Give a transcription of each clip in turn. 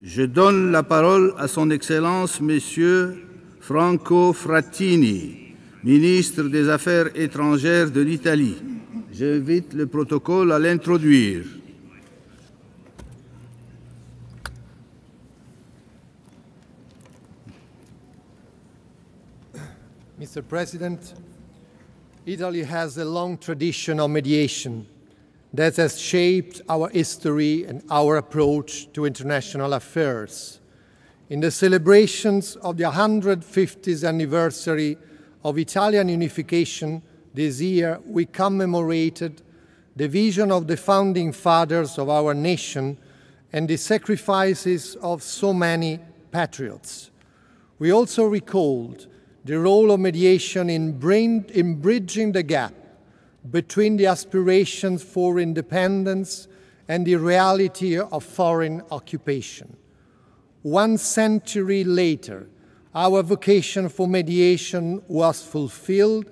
Je donne la parole à son Excellence, Monsieur Franco Frattini, ministre des Affaires étrangères de l'Italie. J'invite le protocole à l'introduire. Mr. President, Italy has a long tradition of mediation that has shaped our history and our approach to international affairs. In the celebrations of the 150th anniversary of Italian unification this year, we commemorated the vision of the founding fathers of our nation and the sacrifices of so many patriots. We also recalled the role of mediation in bridging the gap between the aspirations for independence and the reality of foreign occupation. 1 century later, our vocation for mediation was fulfilled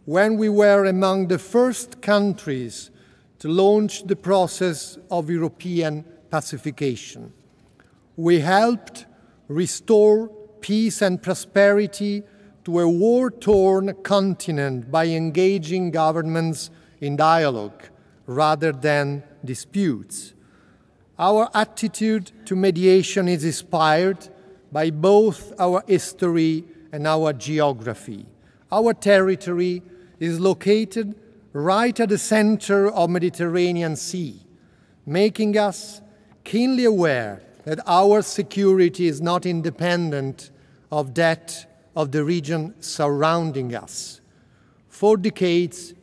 when we were among the first countries to launch the process of European pacification. We helped restore peace and prosperity to a war-torn continent by engaging governments in dialogue rather than disputes. Our attitude to mediation is inspired by both our history and our geography. Our territory is located right at the center of the Mediterranean Sea, making us keenly aware that our security is not independent of that of the region surrounding us. For decades,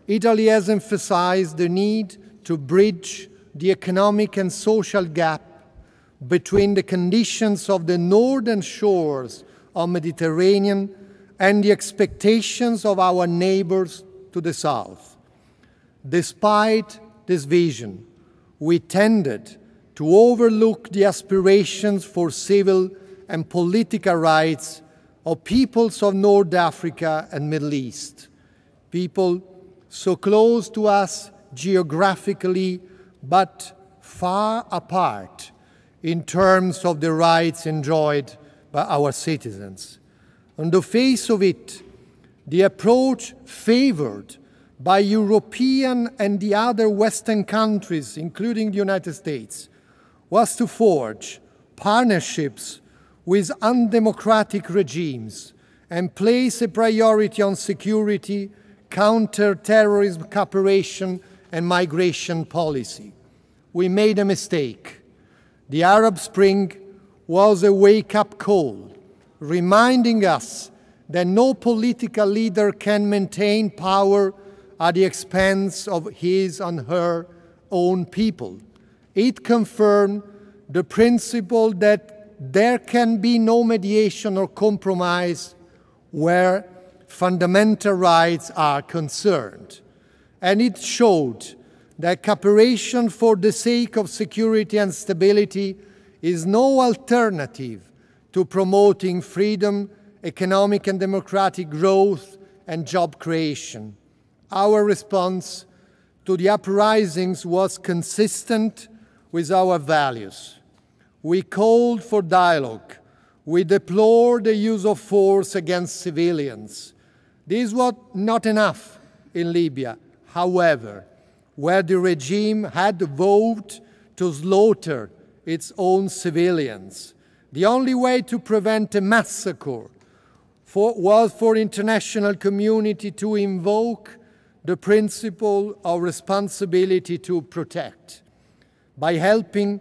Italy has emphasized the need to bridge the economic and social gap between the conditions of the northern shores of the Mediterranean and the expectations of our neighbors to the south. Despite this vision, we tended to overlook the aspirations for civil and political rights of peoples of North Africa and Middle East, people so close to us geographically but far apart in terms of the rights enjoyed by our citizens. On the face of it, the approach favored by European and the other Western countries, including the United States, was to forge partnerships with undemocratic regimes and place a priority on security, counter-terrorism cooperation, and migration policy. We made a mistake. The Arab Spring was a wake-up call, reminding us that no political leader can maintain power at the expense of his and her own people. It confirmed the principle that there can be no mediation or compromise where fundamental rights are concerned. And it showed that cooperation for the sake of security and stability is no alternative to promoting freedom, economic and democratic growth, and job creation. Our response to the uprisings was consistent with our values. We called for dialogue. We deplored the use of force against civilians. This was not enough in Libya, however, where the regime had vowed to slaughter its own civilians. The only way to prevent a massacre was for the international community to invoke the principle of responsibility to protect. By helping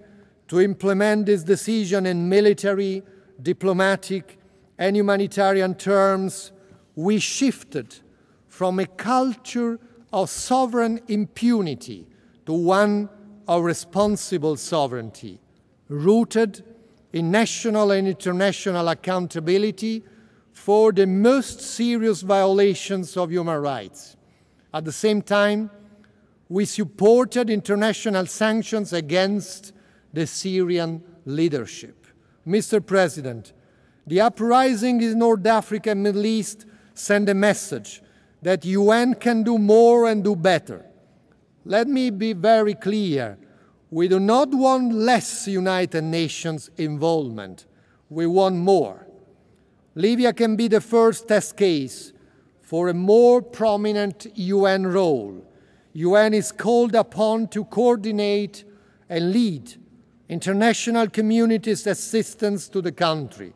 to implement this decision in military, diplomatic, and humanitarian terms, we shifted from a culture of sovereign impunity to one of responsible sovereignty, rooted in national and international accountability for the most serious violations of human rights. At the same time, we supported international sanctions against the Syrian leadership. Mr. President, the uprising in North Africa and Middle East send a message that the UN can do more and do better. Let me be very clear. We do not want less United Nations involvement. We want more. Libya can be the first test case for a more prominent UN role. UN is called upon to coordinate and lead international community's assistance to the country.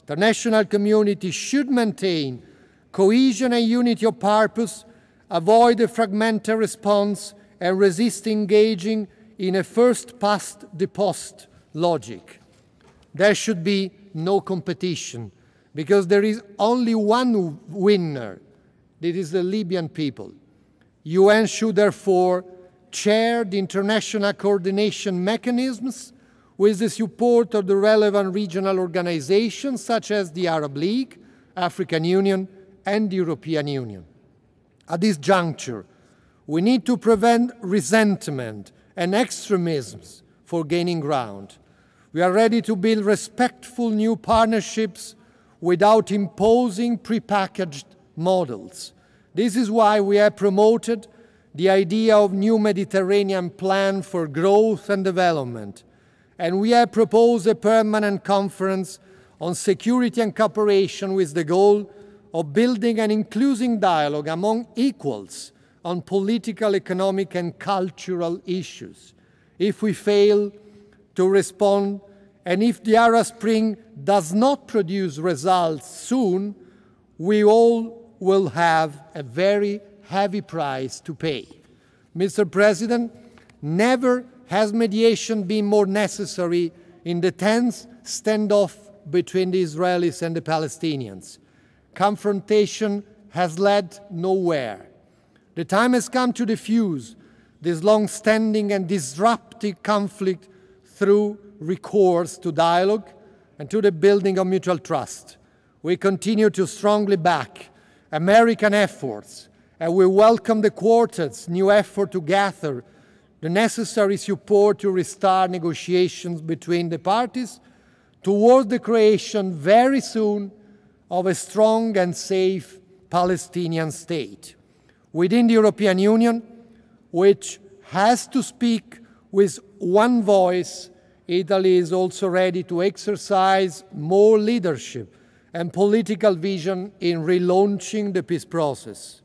The international community should maintain cohesion and unity of purpose, avoid a fragmented response, and resist engaging in a first-past-the-post logic. There should be no competition, because there is only one winner. It is the Libyan people. UN should therefore chair the international coordination mechanisms with the support of the relevant regional organizations such as the Arab League, African Union, and the European Union. At this juncture, we need to prevent resentment and extremisms for gaining ground. We are ready to build respectful new partnerships without imposing prepackaged models. This is why we have promoted the idea of new Mediterranean plan for growth and development, and we have proposed a permanent conference on security and cooperation with the goal of building an inclusive dialogue among equals on political, economic, and cultural issues. If we fail to respond, and if the Arab Spring does not produce results soon, we all will have a very heavy price to pay. Mr. President, never has mediation been more necessary in the tense standoff between the Israelis and the Palestinians. Confrontation has led nowhere. The time has come to defuse this long-standing and disruptive conflict through recourse to dialogue and to the building of mutual trust. We continue to strongly back American efforts, and we welcome the Quartet's new effort to gather the necessary support to restart negotiations between the parties toward the creation very soon of a strong and safe Palestinian state. Within the European Union, which has to speak with one voice, Italy is also ready to exercise more leadership and political vision in relaunching the peace process.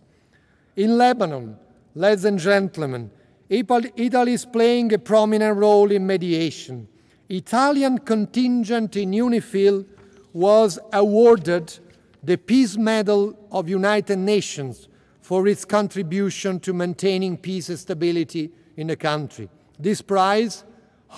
In Lebanon, ladies and gentlemen, Italy is playing a prominent role in mediation. Italian contingent in UNIFIL was awarded the Peace Medal of United Nations for its contribution to maintaining peace and stability in the country. This prize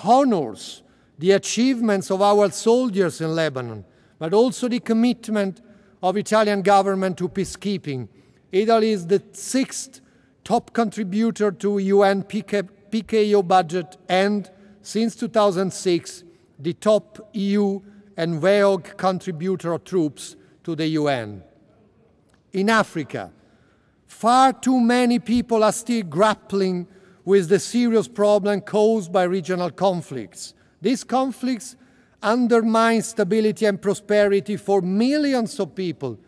honors the achievements of our soldiers in Lebanon, but also the commitment of Italian government to peacekeeping. Italy is the sixth top contributor to UN PKO budget and, since 2006, the top EU and WEOG contributor of troops to the UN. In Africa, far too many people are still grappling with the serious problem caused by regional conflicts. These conflicts undermine stability and prosperity for millions of people,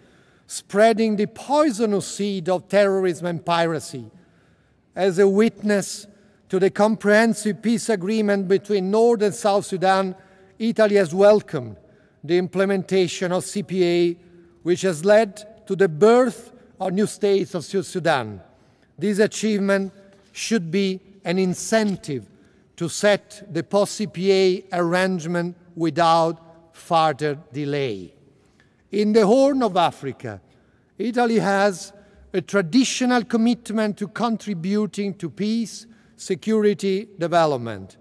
spreading the poisonous seed of terrorism and piracy. As a witness to the comprehensive peace agreement between North and South Sudan, Italy has welcomed the implementation of CPA, which has led to the birth of new states of South Sudan. This achievement should be an incentive to set the post-CPA arrangement without further delay. In the Horn of Africa, Italy has a traditional commitment to contributing to peace, security, development.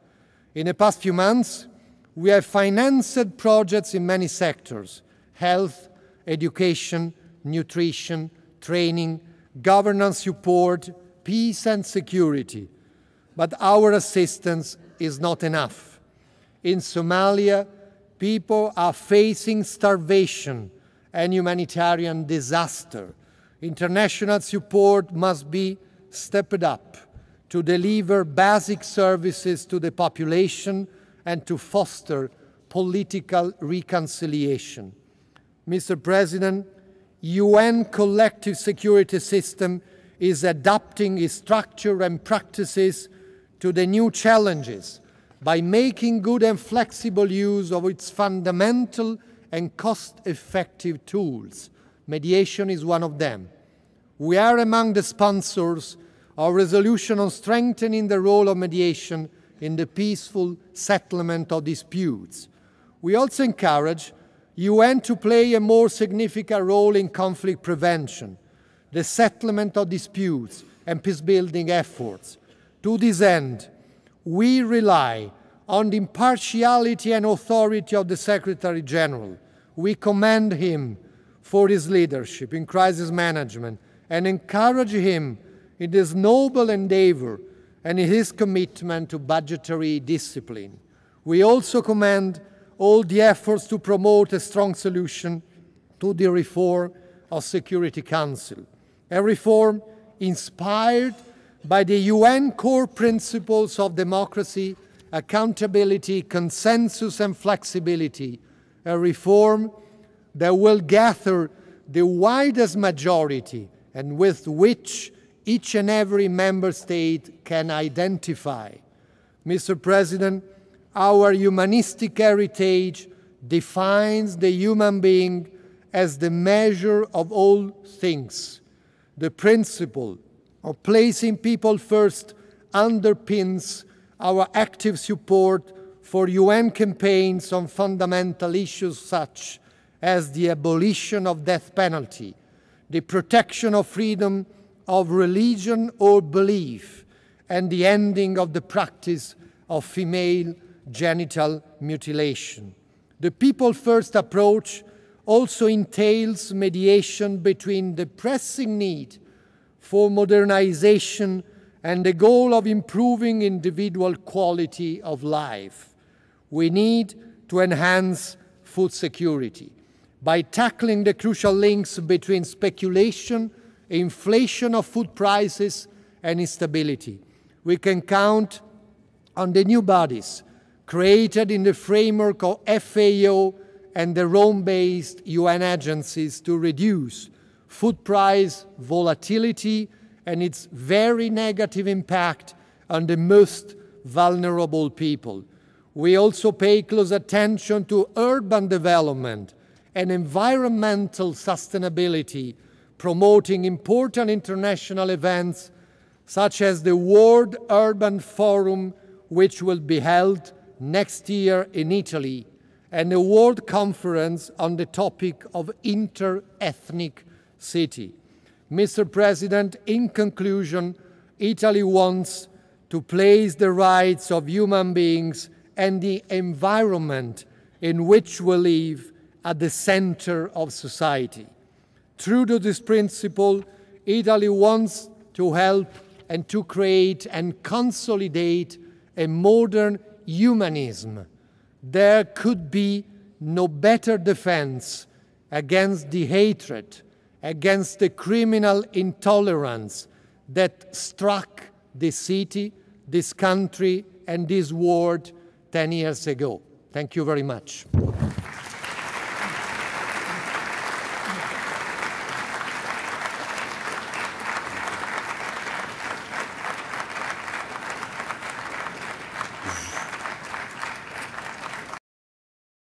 In the past few months, we have financed projects in many sectors: health, education, nutrition, training, governance support, peace and security. But our assistance is not enough. In Somalia, people are facing starvation and humanitarian disaster. International support must be stepped up to deliver basic services to the population and to foster political reconciliation. Mr. President, UN collective security system is adapting its structure and practices to the new challenges by making good and flexible use of its fundamental and cost-effective tools. Mediation is one of them. We are among the sponsors of a resolution on strengthening the role of mediation in the peaceful settlement of disputes. We also encourage UN to play a more significant role in conflict prevention, the settlement of disputes, and peacebuilding efforts. To this end, we rely on the impartiality and authority of the Secretary General. We commend him for his leadership in crisis management and encourage him in this noble endeavor and in his commitment to budgetary discipline. We also commend all the efforts to promote a strong solution to the reform of Security Council, a reform inspired by the UN core principles of democracy, accountability, consensus, and flexibility, a reform that will gather the widest majority and with which each and every member state can identify. Mr. President, our humanistic heritage defines the human being as the measure of all things. The principle of placing people first underpins our active support for UN campaigns on fundamental issues such as the abolition of death penalty, the protection of freedom of religion or belief, and the ending of the practice of female genital mutilation. The people-first approach also entails mediation between the pressing need for modernization and the goal of improving individual quality of life. We need to enhance food security by tackling the crucial links between speculation, inflation of food prices, and instability. We can count on the new bodies created in the framework of FAO and the Rome-based UN agencies to reduce food price volatility and its very negative impact on the most vulnerable people. We also pay close attention to urban development and environmental sustainability, promoting important international events such as the World Urban Forum, which will be held next year in Italy, and a World Conference on the topic of inter-ethnic city. Mr. President, in conclusion, Italy wants to place the rights of human beings and the environment in which we live at the center of society. True to this principle, Italy wants to help and to create and consolidate a modern humanism. There could be no better defense against the hatred, against the criminal intolerance that struck this city, this country, and this world 10 years ago. Thank you very much.